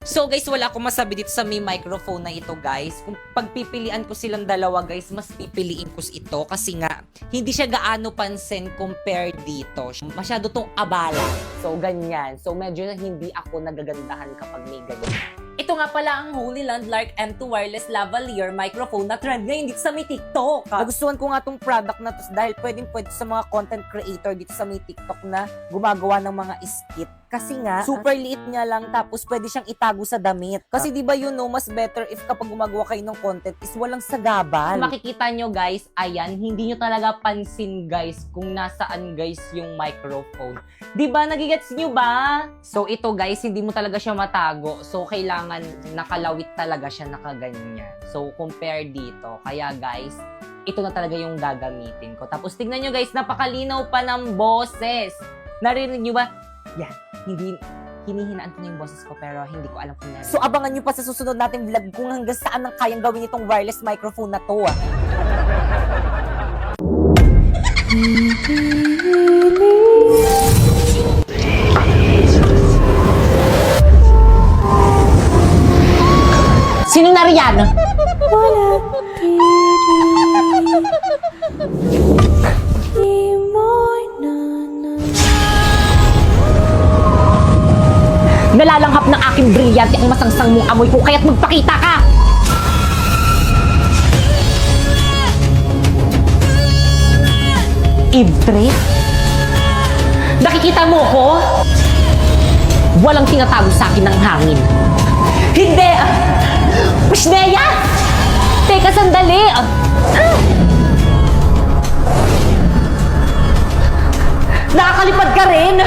So guys, wala akong masabi dito sa may microphone na ito guys. Kung pagpipilian ko silang dalawa guys, mas pipiliin ko ito kasi nga hindi siya gaano pansin compared dito. Masyado tong abala. So ganyan. So medyo hindi ako nagagandahan kapag may ganyan. Ito nga pala ang Holy Landmark M2 Wireless Lavalier microphone na trend ngayon dito sa may TikTok. Nagustuhan ko nga tong product na to dahil pwede sa mga content creator dito sa may TikTok na gumagawa ng mga skit. Kasi nga, super liit niya lang tapos pwede siyang itago sa damit. Kasi di ba mas better if kapag gumagawa kayo ng content is walang sagabal. Makikita nyo guys, ayan, hindi nyo talaga pansin guys kung nasaan guys yung microphone. Di ba? Nagigets nyo ba? So ito guys, hindi mo talaga siya matago. So kailangan nakalawit talaga siya nakaganyan. So compare dito. Kaya guys, ito na talaga yung gagamitin ko. Tapos tignan nyo guys, napakalinaw pa ng boses. Narinig nyo ba? Yan. Hindi, hinihinaan ko na yung boses ko pero hindi ko alam kung narin. So abangan nyo pa sa susunod natin vlog kung hanggang saan ang kayang gawin itong wireless microphone na to. Sino na riyan? Nalalanghap ng aking brilyante ang masangsang mong amoy ko, kaya't magpakita ka! Ibre? Nakikita mo ko? Walang tinatago sa akin ng hangin. Hindi! Pushneya! Teka, sandali! Nakakalipad ka rin!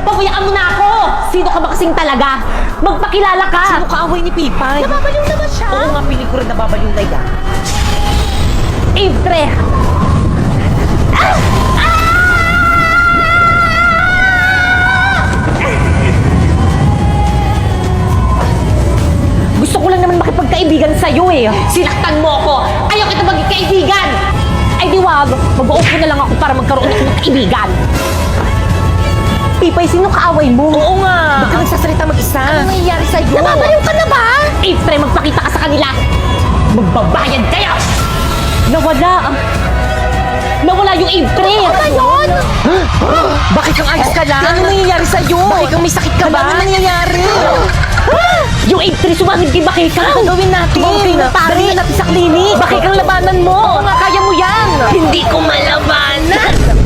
Pabayaan mo na ako! Sino ka ba kasing talaga? Magpakilala ka! Sino kaaway ni Pipay? Nababaliw naman siya! Oo nga, piling ko rin nababaliw na yan. Ibre! Gusto ko lang naman makipagkaibigan sa'yo eh. Sinaktan mo ako! Ayaw kita maging kaibigan! Ay di wag! Mag-uupo na lang ako para magkaroon ako ng kaibigan. Pipay, sino kaaway mo? Oo nga! Ba't ka nagsasalita mag-isa? Ano nangyayari sa'yo? Nababaliw ka na ba? Pre, magpakita ka sa kanila! Magbabayad kayo! Nawala yung Pre! Ano ba yun? Bakit kang ayos ka lang? Ano nangyayari sa'yo? Bakit kang may sakit ka ba? Ano nangyayari? Yung Pre, sumangid kay Bakikang! Ano gawin natin? Tumawag na pare! Dali na natin sa klinik! Bakikang labanan mo! Oo nga, kaya mo yan! Hindi ko malabanan!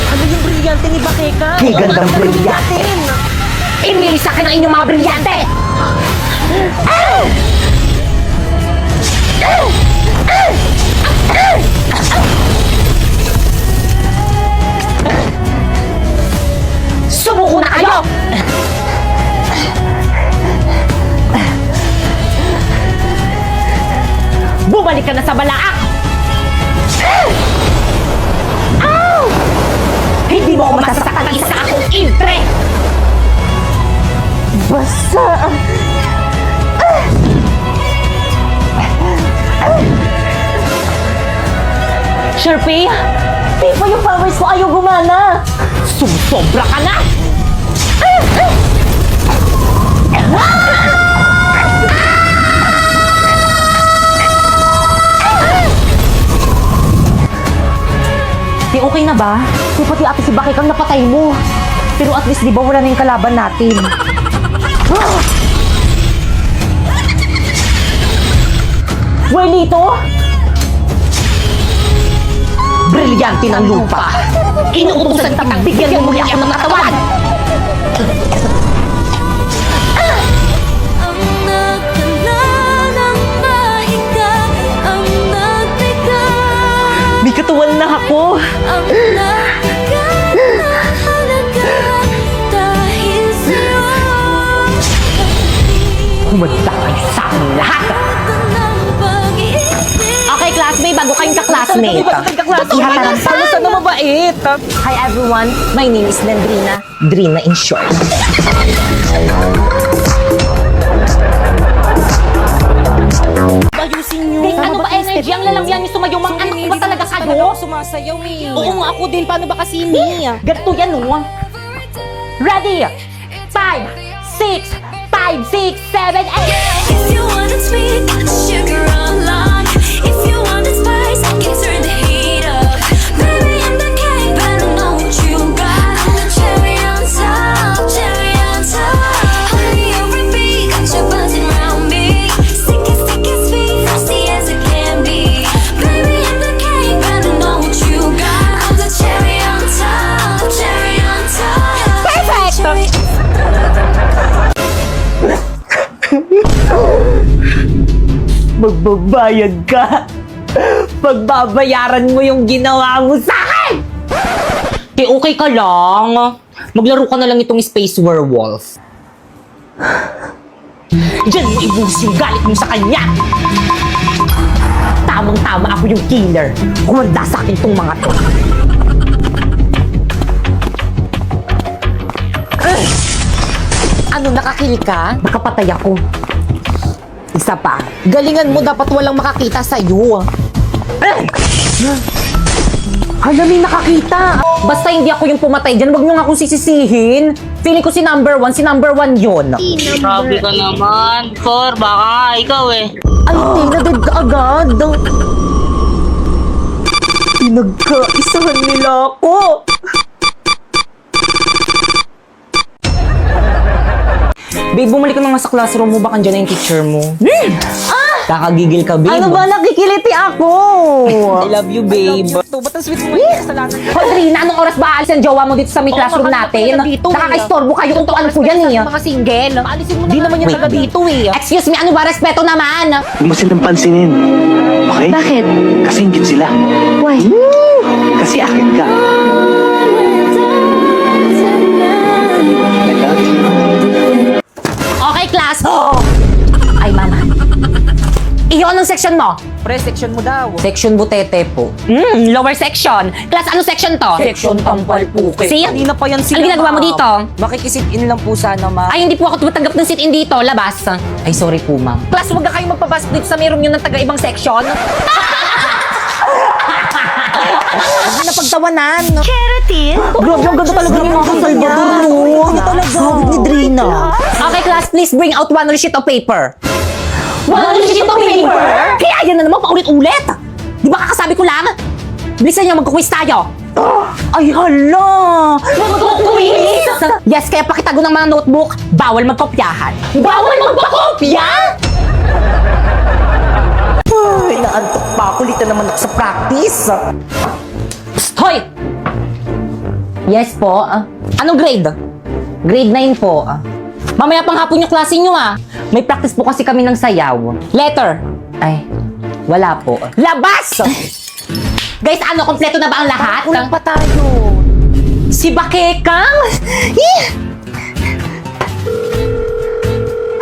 Ano yung brilyante ni Bakeka? Ang gandang brilyante! Inili sa akin ang inyong mga brilyante! Sumuko na kayo! Bumalik ka na sa balaak! Hindi mo ako masasaktan ng isa akong Pre! Basta... Sharpie! Pipa, yung powers ko ayaw gumana! Sumusobra ka na! Okay na ba? Kung pati ate si Bakikang napatay mo. Pero at least di ba wala na yung kalaban natin? Buelito! Brilyante ng lupa! Inuutusan kitang bigyan mo muli ako ng katawan! May katawan na ako! Kumanda kayo sa aking lahat! Okay, classmate, bago kayong ka-classmate. Ihatang sa na mabait. Hi everyone, my name is Nandrina. Drina in short. ayusin nyo. Guys, ano ba energy? Ang lalamyan niyo sumayaw. Mga anak ko ba talaga kayo? Sumasayaw eh. Oo nga ako din. Paano ba kasi ni? Ganito yan, oh. Ready? 5, 6, 5, 6, 7, 8. If you want it sweet, sugar along. If you want it spice, can turn the heat up. Baby, I'm the king, but I know what you got. I'm the cherry on top, cherry on top. Honey, on repeat, got you buzzing around me. Sticky, sticky, sweet, frosty as it can be. Baby, I'm the king, but I know what you got. I'm the cherry on top, cherry on top. Perfect! Cherry Magbabayad ka. Pagbabayaran mo yung ginawa mo sa akin. Okay ka lang. Maglaro ka na lang itong Space Werewolf. Diyan mo ibuhos yung galit mo sa kanya. Tamang-tama ako yung killer. Kumanda sa akin tong mga to. Ano, nakakil ka? Nakapatay ako. Isa pa. Galingan mo, dapat walang makakita sa'yo. Hala, may nakakita. Basta hindi ako yung pumatay dyan, wag nyo nga akong sisisihin. Feeling ko si number one yun. Grabe ka naman. Cor, baka nga ikaw eh. Ay, na-dead ka agad. Pinagkaisahan nila ako. Babe, bumalik ka na nga sa classroom mo. Baka dyan na yung teacher mo. Kakagigil ka, babe. Ano ba? Nakikiliti ako. I love you, babe. Ba't ang sweet mo yung kasalanan ko? Hoy, Rina, anong oras ba aalis ang jowa mo dito sa may classroom natin? Nakaka-istorbo kayo kung tuan ko yan eh. Mga single. Alisin mo na. Di naman yan taga dito eh. Excuse me, ano ba? Respeto naman. Huwag mo silang pansinin. Okay? Bakit? Kasi ingit sila. Why? Kasi akin ka. Okay, class. Ay, mama. Iyon ang section mo. Pre, section mo daw. Section butete po. Lower section. Class, ano section to? Section tampal puke. See? Kanina pa yan sila. Ano ginagawa mo ma'am. dito? Makikisit-in lang po sana, ma'am. Ay, hindi po ako tumatanggap ng sit-in dito. Labas. Ay, sorry po, ma'am. Class, huwag na kayong magpapasok dito sa may room yun ng taga-ibang section. Huwag na pagtawanan. Keratin? Grabe, ang ganda talaga ng mga Salvador mo. Ano talaga? Sabi ni Drina. Okay, class, please bring out one sheet of paper. One sheet of paper? Kaya yan na naman, paulit-ulit. Di ba kakasabi ko lang? Bilisan niyo, magkukwis tayo. Ay, hala. Magkukwis? Yes, kaya pakitago ng mga notebook, bawal magkopyahan. Bawal magpakopya? Ay, naantok pa ako. Lita naman ako sa practice. Hoy! Yes po. Anong grade? Grade 9 po. Mamaya pang hapon yung klase nyo May practice po kasi kami ng sayaw. Letter. Ay, wala po. Labas! Guys, ano? Kompleto na ba ang lahat? Kulang pa tayo. Si Bakekang?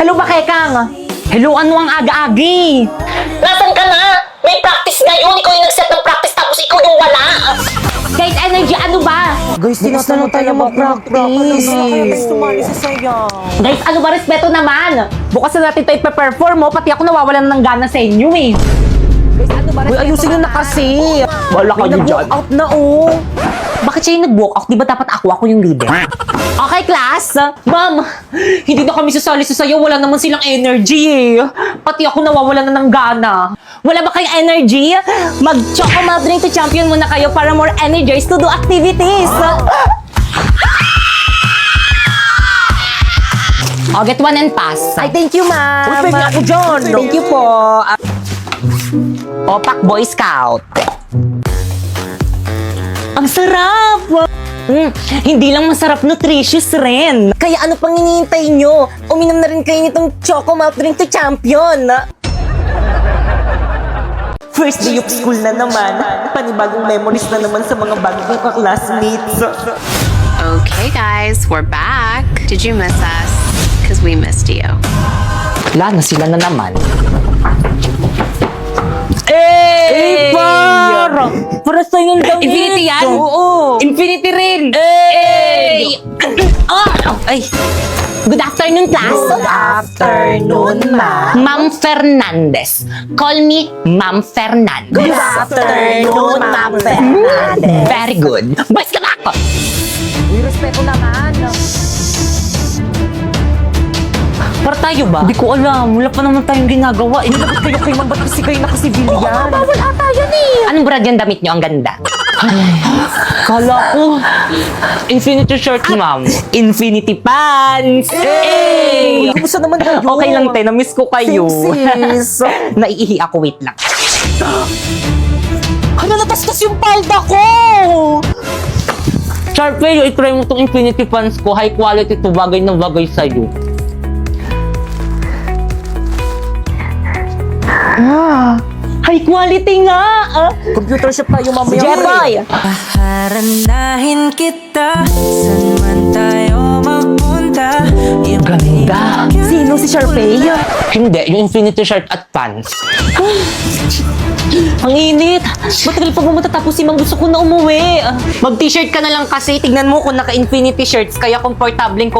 Hello, Bakekang. Hello, ano ang aga-agi? Nasaan ka na? May practice ngayon. Ikaw yung nag-set ng practice tapos ikaw yung wala. Guys, energy, ano ba? Guys, tinatanong tayo mag-practice. Guys, tumali sa sayaw. Guys, ano ba? Respeto naman. Bukas na natin ito ipe-perform mo. Pati ako nawawalan ng gana sa inyo eh. Guys, ano ba? Uy, ayusin nyo na kasi. Wala kayo May dyan. nag-walk out na, oh. Bakit siya yung nag-walk out? Di ba dapat ako yung leader? Okay, class. Ma'am, hindi na kami sasali sa sayo. Wala naman silang energy eh. Pati ako nawawalan na ng gana. Wala ba kayong energy? Mag-choco malt drink to champion muna kayo para more energized to do activities. Oh, get one and pass. Ay, thank you, ma'am. Uy, pwede ako dyan. Thank you po. Opak Boy Scout. Ang sarap! Hindi lang masarap, nutritious rin. Kaya ano pang hinihintay nyo? Uminom na rin kayo nitong Choco Malt Drink to Champion. First day of school na naman. Panibagong memories na naman sa mga bagong ka-classmates. Okay, guys, we're back. Did you miss us? Because we missed you. Wala na sila na naman. Para sa'yo yung damit. Infinity yan? Oo. Infinity rin! Ay. Good afternoon, class. Good afternoon, ma'am. Ma'am Fernandez. Call me Ma'am Fernandez. Good afternoon, Ma'am Fernandez. Very good. Boys, ka na ako. Uy, respeto naman. Para tayo ba? Hindi ko alam. Wala pa naman tayong ginagawa. Inilabas kayo kay Ma'am. Ba't kasi kayo nakasibilian? Bawal ata yan eh. Anong brand yung damit nyo? Ang ganda. Kala ko. Infinity shirt, ma'am. Infinity pants. Hey! Kumusta naman kayo? Okay lang, te. Na-miss ko kayo. Sis. Naiihi ako. Wait lang. Ano, natastas yung palda ko? Sharpay, i-try mo tong Infinity pants ko. High quality to. Bagay na bagay sa'yo. High quality nga! Computer shop tayo mamaya. Jeboy! Harandahin kita, saan man tayo magpunta. Ganda! Sino si Sharpay? Hindi, yung Infinity shirt at pants. Ang init! Matagal pa ba matatapos si Mang? Gusto ko na umuwi. Mag-t-shirt ka na lang kasi. Tignan mo kung naka-Infinity shirts. Kaya komportable ako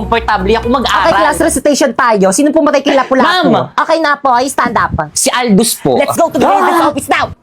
mag-aral. Okay, class recitation tayo. Sino pumatay kay Lapu-Lapu? Ma'am! Okay na po, stand up. Si Aldous po. Let's go to the office now.